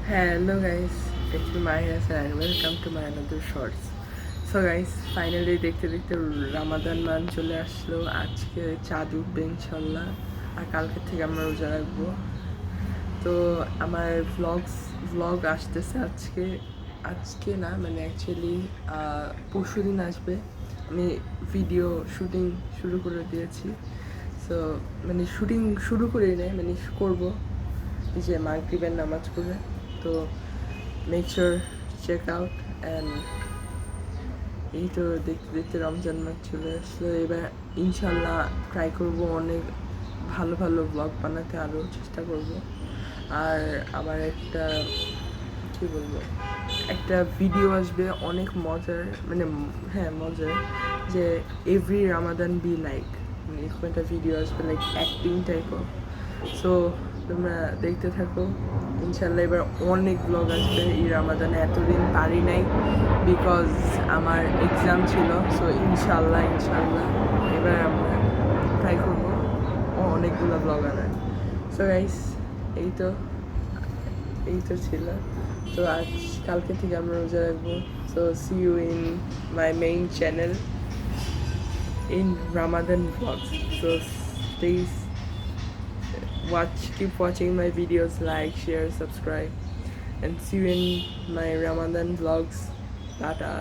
Hello guys, it's me Mahia and welcome to my another shorts. So guys, finally দেখতে দেখতে রামাদান মান চলে আসলো। আজকে চাঁদ উঠবে ইনশাল্লাহ, আর কালকে থেকে আমরা রোজা রাখবো। তো আমার ভ্লগ আসতেছে আজকে না, মানে অ্যাকচুয়ালি পরশু দিন আসবে। আমি ভিডিও শুটিং শুরু করে দিয়েছি। সো মানে শুটিং শুরু করি নাই, মানে করবো এই যে মাগরিবের নামাজ পড়ে। তো make sure check out and এই তো দেখতে দেখতে রমজান মাস চলে আসলো। এবার ইনশাল্লাহ ট্রাই করবো অনেক ভালো ভালো ব্লগ বানাতে, আরও চেষ্টা করব। আর আমার কী বলবো, একটা ভিডিও আসবে অনেক মজার, মানে হ্যাঁ মজার, যে এভরি রামাদান বি লাইক, মানে এরকম একটা ভিডিও আসবে, like acting type of. So তোমরা দেখতে থাকো। ইনশাল্লাহ এবার অনেক ব্লগ আসবে। এই রামাদানে এতদিন পারি নাই বিকজ আমার এক্সাম ছিল। সো ইনশাল্লাহ এবার আমরা ট্রাই করবো অনেকগুলো ব্লগ আনার। সো গাইস, এই তো ছিল। তো কালকে থেকে আমরা রোজা রাখবো। So see you in my main channel in Ramadan vlogs. So please keep watching my videos, like, share, subscribe, and see you in my Ramadan vlogs. Tata.